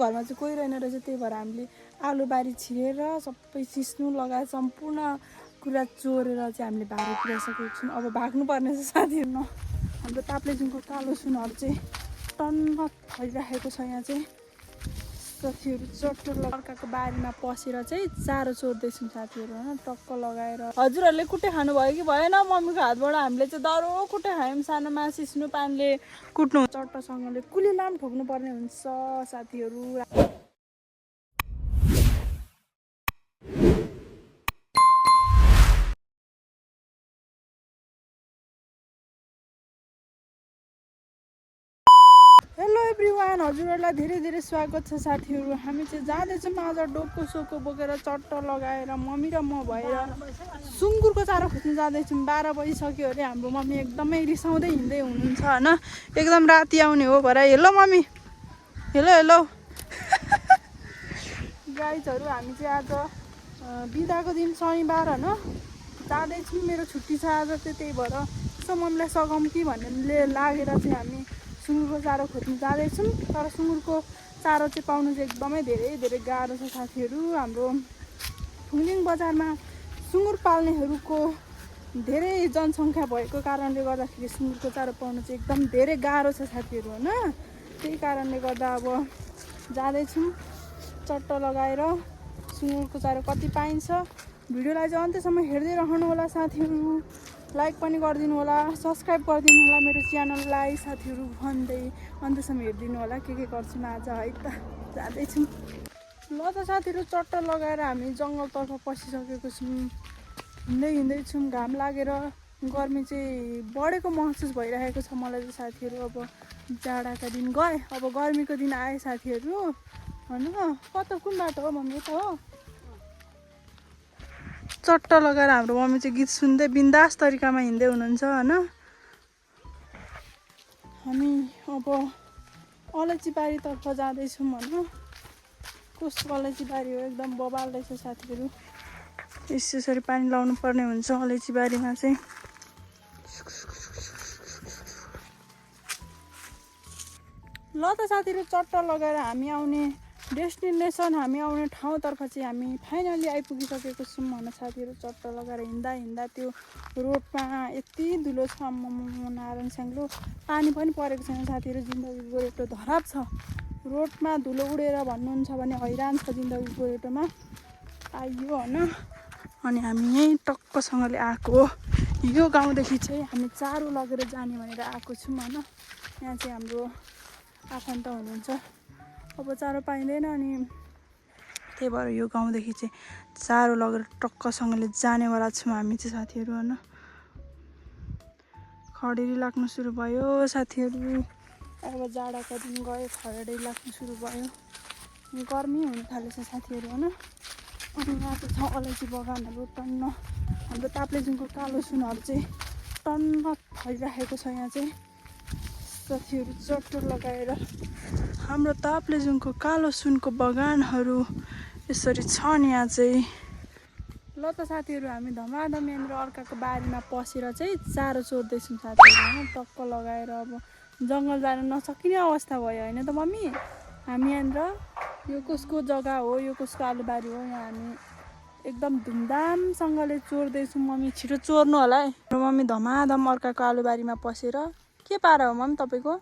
घरमा चाहिँ कोही रहेन रहेछ, त्यही भएर हामीले आलुबारी छिरेर सबै सिस्नु लगाएर सम्पूर्ण कुरा चोरेर चाहिँ हामीले भारी पुऱ्याइसकेको छौँ। अब भाग्नुपर्ने छ साथीहरू। हाम्रो ताप्लेजुङको कालो सुनहरू चाहिँ टन्न फैलिराखेको छ। यहाँ चाहिँ साथीहरू चट्टो अर्काको बारीमा पसेर चाहिँ चारो चोर्दैछौँ साथीहरू होइन, टक्क लगाएर। हजुरहरूले कुटे खानुभयो कि भएन? मम्मीको हातबाट हामीले चाहिँ दह्रो कुटे खायौँ सानोमा, सिस्नु पानले कुट्नु चट्टसँगले कुलीलाई पनि ठोक्नु पर्ने हुन्छ साथीहरू। हेलो एभ्रिवान, हजुरहरूलाई धेरै धेरै स्वागत छ साथीहरू। हामी चाहिँ जाँदैछौँ आज डोको सोको बोकेर चट्ट लगाएर मम्मी र म भएर सुँगुरको चारो खोज्नु जाँदैछौँ। 12 बजिसक्यो अरे। हाम्रो मम्मी एकदमै रिसाउँदै हिँड्दै हुनुहुन्छ होइन, एकदम राति आउने हो भरे। हेलो मम्मी, हेलो हेलो गाइजहरू। हामी चाहिँ आज बिदाको दिन शनिबार होइन जाँदैछौँ। मेरो छुट्टी छ आज चाहिँ, त्यही भएर यसो मम्मीलाई सघाउँ कि भन्ने लागेर चाहिँ हामी सुँगुरको चारो खोज्नु जाँदैछौँ। तर सुँगुरको चारो चाहिँ पाउनु चाहिँ एकदमै धेरै धेरै गाह्रो छ साथीहरू। हाम्रो फुङलिङ बजारमा सुँगुर पाल्नेहरूको धेरै जनसङ्ख्या भएको कारणले गर्दाखेरि सुँगुरको चारो पाउनु चाहिँ एकदम धेरै गाह्रो छ साथीहरू होइन। त्यही कारणले गर्दा अब जाँदैछौँ चट्ट लगाएर सुँगुरको चारो कति पाइन्छ। भिडियोलाई चाहिँ अन्त्यसम्म हेर्दै रहनु होला साथीहरू। लाइक पनि गरिदिनु होला, सब्सक्राइब गरिदिनु होला मेरो च्यानललाई साथीहरू भन्दै अन्त्यसम्म हेरिदिनु होला के गर्छौँ आज है त। जाँदैछौँ ल त साथीहरू। चट्ट लगाएर हामी जङ्गलतर्फ पसिसकेको छौँ। हिँड्दै हिँड्दैछौँ। घाम लागेर गर्मी चाहिँ बढेको महसुस भइरहेको छ मलाई चाहिँ साथीहरू। अब जाडाका दिन गए, अब गर्मीको दिन आए साथीहरू होइन। कता कुन बाटो हो मम्मी? त हो चट्ट लगाएर हाम्रो मम्मी चाहिँ गीत सुन्दै बिन्दास तरिकामा हिँड्दै हुनुहुन्छ होइन। हामी अब अलैँची बारीतर्फ जाँदैछौँ होइन। कस्तो अलैँची बारी हो, एकदम बबाल रहेछ साथीहरू। यसरी पानी लाउनु पर्ने हुन्छ अलैँची बारीमा चाहिँ। ल त साथीहरू, चट्ट लगाएर हामी आउने डेस्टिनेसन, हामी आउने ठाउँतर्फ चाहिँ हामी फाइनली आइपुगिसकेको छौँ होइन साथीहरू। चट्ट लगाएर हिँड्दा हिँड्दा त्यो रोडमा यति धुलो छ, नारायण स्याङ्लो। पानी पनि परेको छैन साथीहरू। जिन्दगी गोरेटो धराप छ। रोडमा धुलो उडेर भन्नुहुन्छ भने हैरान छ जिन्दगी गोरेटोमा आइयो होइन। अनि हामी यहीँ टक्कसँगले आएको हो। यो गाउँदेखि चाहिँ हामी चारो लगेर जाने भनेर आएको छौँ होइन। यहाँ चाहिँ हाम्रो आफन्त हुनुहुन्छ। अब चारो पाइँदैन अनि त्यही भएर यो गाउँदेखि चाहिँ चारो लगेर टक्कसँगले जानेवाला छौँ हामी चाहिँ साथीहरू होइन। खडेरी लाग्नु सुरु भयो साथीहरू। अब जाडाका दिन गयो, खडेरी लाग्नु सुरु भयो, गर्मी हुन थालेछ साथीहरू होइन। अनि यहाँ चाहिँ छ अलैँची बगानहरू टन्न। हाम्रो ताप्लेजुङको कालो सुनहरू चाहिँ टन्न फैलिराखेको छ यहाँ चाहिँ साथीहरू। चट्ट लगाएर हाम्रो ताप्लेजुङको कालो सुनको बगानहरू यसरी छन् यहाँ चाहिँ। ल त साथीहरू, हामी धमाधम यहाँनिर अर्काको बारीमा पसेर चाहिँ चारो चोर्दैछौँ साथीहरू होइन। टक्क लगाएर अब जङ्गल जान नसकिने अवस्था भयो होइन त मम्मी। हामी यहाँनिर यो कसको जग्गा हो, यो कसको आलुबारी हो, यहाँ हामी एकदम धुमधामसँगले चोर्दैछौँ। मम्मी छिटो चोर्नु होला है। र मम्मी धमाधम अर्काको आलुबारीमा पसेर के पारा हो मम्मी तपाईँको?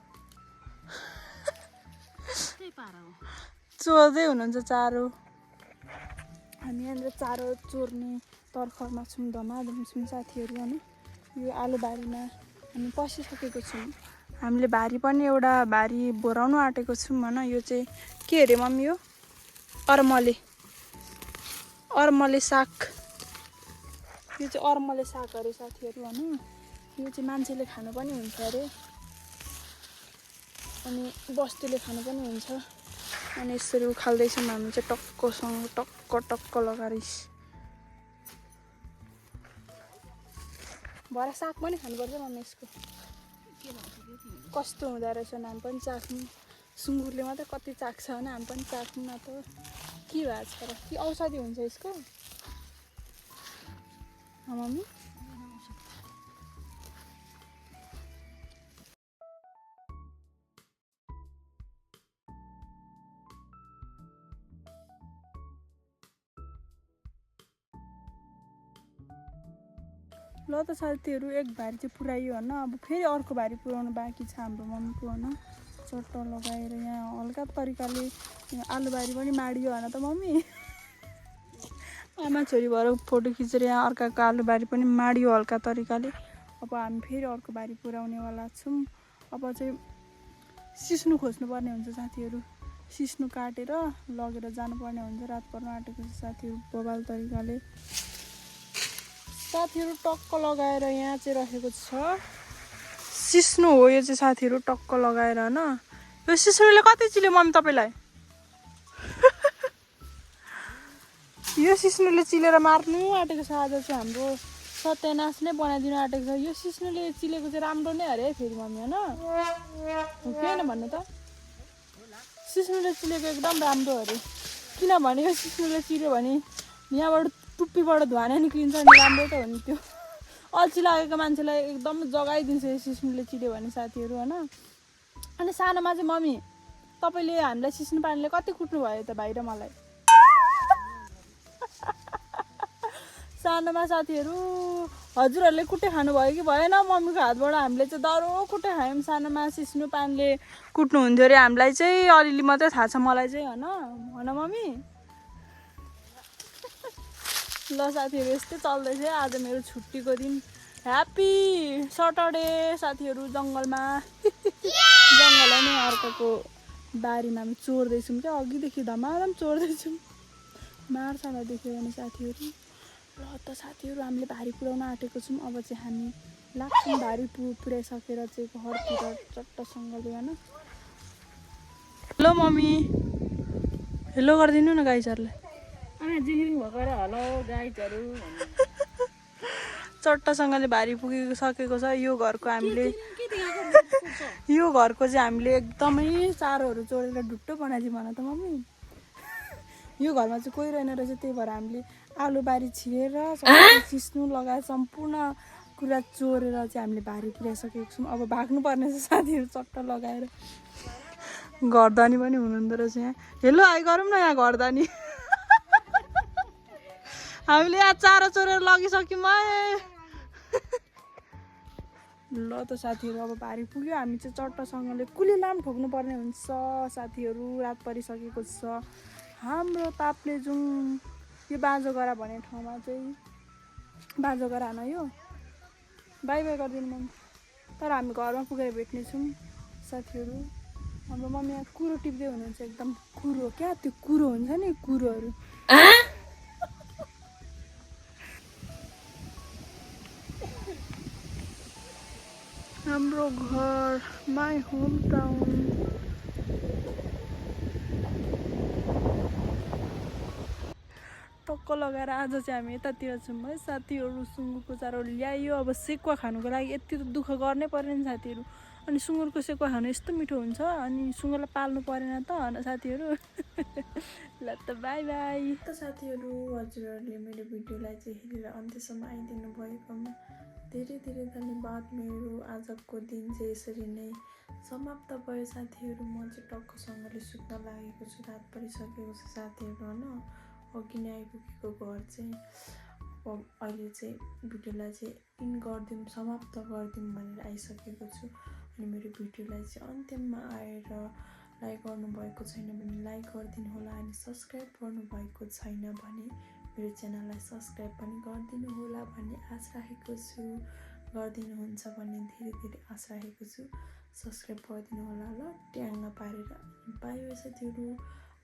चोर्दै हुनुहुन्छ चारो। हामी यहाँनिर चारो चोर्ने तर्फमा छौँ, धमाधम छौँ साथीहरू होइन। यो आलुबारीमा हामी पसिसकेको छौँ। हामीले भारी पनि एउटा भारी बोराउनु आँटेको छौँ होइन। यो चाहिँ के अरे मम्मी? यो अर्मले, अर्मले साग। यो चाहिँ अर्मले साग अरे साथीहरू होइन। यो चाहिँ मान्छेले खानु पनि हुन्छ अरे अनि बस्तुले खानु पनि हुन्छ। अनि यसरी उखाल्दैछौँ हामी चाहिँ टक्कसँग, टक्क टक्क लगाएर। भरे साग पनि खानुपर्छ मम्मी यसको। कस्तो हुँदो रहेछ हामी पनि चाख्नु। सुँगुरले मात्रै कति चाख्छ होइन, हामी पनि चाख्नु न त के भएको छ र। के औषधि हुन्छ यसको मम्मी? ल त साथीहरू एक भारी चाहिँ पुऱ्यायो होइन अब फेरि अर्को भारी पुऱ्याउनु बाँकी छ हाम्रो मम्मीको होइन चट्ट लगाएर यहाँ हल्का तरिकाले आलुबारी पनि माडियो होइन त मम्मी आमा छोरी भएर फोटो खिचेर यहाँ अर्काको आलुबारी पनि माडियो हल्का तरिकाले अब हामी फेरि अर्को बारी पुऱ्याउनेवाला छौँ अब चाहिँ सिस्नु खोज्नुपर्ने हुन्छ साथीहरू सिस्नु काटेर लगेर जानुपर्ने हुन्छ रात पर्न आँटेको छ साथीहरू बबाल तरिकाले साथीहरू टक्क लगाएर यहाँ चाहिँ रहेको छ सिस्नु हो यो चाहिँ साथीहरू टक्क लगाएर होइन यो सिस्नुले कति चिल्यो मम्मी तपाईँलाई यो सिस्नुले चिलेर मार्नु आँटेको छ आज चाहिँ हाम्रो सत्यानाश नै बनाइदिनु आँटेको छ यो सिस्नुले चिलेको चाहिँ राम्रो नै अरे फेरि मम्मी होइन किन भन्नु त सिस्नुले चिलेको एकदम राम्रो अरे किनभने यो सिस्नुले चिल्यो भने यहाँबाट टुप्पीबाट धुवा नै निक्लिन्छ नि राम्रो त हो नि त्यो अल्छी लागेको मान्छेलाई एकदम जगाइदिन्छ यो सिस्नुले चिल्यो भने साथीहरू होइन अनि सानोमा चाहिँ मम्मी तपाईँले हामीलाई सिस्नु पानीले कति कुट्नु भयो त भाइ र मलाई सानोमा साथीहरू हजुरहरूले कुटे खानुभयो कि भएन मम्मीको हातबाट हामीले चाहिँ दह्रो कुटे खायौँ सानोमा सिस्नु पानीले कुट्नुहुन्थ्यो अरे हामीलाई चाहिँ अलिअलि मात्रै थाहा छ मलाई चाहिँ होइन मम्मी ल साथीहरू यस्तै चल्दैछ आज मेरो छुट्टीको दिन ह्याप्पी सटरडे साथीहरू जङ्गलमा जङ्गल नै अर्काको बारीमा हामी चोर्दैछौँ क्या अघिदेखि धमाधम चोर्दैछौँ मार्छ होला देख्यो भने साथीहरू ल त साथीहरू हामीले भारी पुऱ्याउन आँटेको छौँ अब चाहिँ हामी लाग्छौँ भारी पुऱ्याइसकेर चाहिँ घरतिर चट्टसँगले होइन हेलो मम्मी हेलो गरिदिनु न गाईहरूलाई हेलो गाईहरू चट्टसँगले भारी पुगिसकेको छ यो घरको हामीले यो घरको चाहिँ हामीले एकदमै चारोहरू चोरेर ढुट्टो बनाइदिउँ भन त मम्मी यो घरमा चाहिँ कोही रहेन रहेछ त्यही भएर हामीले आलुबारी छिरेर सिस्नु लगाएर सम्पूर्ण कुरा चोरेर चाहिँ हामीले भारी पुऱ्याइसकेको छौँ अब भाग्नुपर्ने छ साथीहरू चट्ट लगाएर घरदानी पनि हुनुहुँदो रहेछ यहाँ हेलो आइ गरौँ न यहाँ घरदानी हामीले यहाँ चारो चोरेर लगिसक्यौँ ल त साथीहरू अब भारी पुग्यो हामी चाहिँ चट्टसँगले कुलीलाम ठोक्नुपर्ने हुन्छ साथीहरू रात परिसकेको छ हाम्रो ताप्लेजुङ यो बाँझोगरा भन्ने ठाउँमा चाहिँ बाँझोगरा होइन यो बाई बाई गरिदिनु मम्मी तर हामी घरमा पुगेर भेट्नेछौँ साथीहरू हाम्रो मम्मी यहाँ कुरो टिप्दै हुनुहुन्छ एकदम कुरो क्या त्यो कुरो हुन्छ नि कुरोहरू हाम्रो घर माई होम टाउन टक्क लगाएर आज चाहिँ हामी यतातिर छौँ है साथीहरू सुँगुरको चारो ल्यायो अब सेकुवा खानुको लागि यति त दुःख गर्नै परेन साथीहरू अनि सुँगुरको सेकुवा खानु यस्तो मिठो हुन्छ अनि सुँगुरलाई पाल्नु परेन त होइन साथीहरू ल त बाई बाई त साथीहरू हजुरहरूले मेरो भिडियोलाई चाहिँ हेरेर अन्त्यसम्म आइदिनु भएकोमा धेरै धेरै धन्यवाद मेरो आजको दिन चाहिँ यसरी नै समाप्त भयो साथीहरू म चाहिँ टक्कसँगले सुत्न लागेको छु रात परिसकेको छ साथीहरू होइन अघि नै आइपुगेको घर चाहिँ अब अहिले चाहिँ भिडियोलाई चाहिँ इन गरिदिउँ समाप्त गरिदिउँ भनेर आइसकेको छु अनि मेरो भिडियोलाई चाहिँ अन्त्यमा आएर लाइक गर्नुभएको छैन भने लाइक गरिदिनु होला अनि सब्सक्राइब गर्नुभएको छैन भने मेरो च्यानललाई सब्सक्राइब पनि गरिदिनु होला भन्ने आश राखेको छु गरिदिनुहुन्छ भन्ने धेरै धेरै आश राखेको छु सब्सक्राइब गरिदिनु होला ल ट्याङ्ग पारेर बाई बाई साथीहरू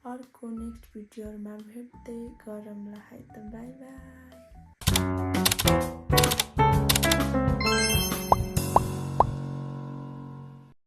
अर्को नेक्स्ट भिडियोहरूमा भेट्दै गरौँला है त बाई बाई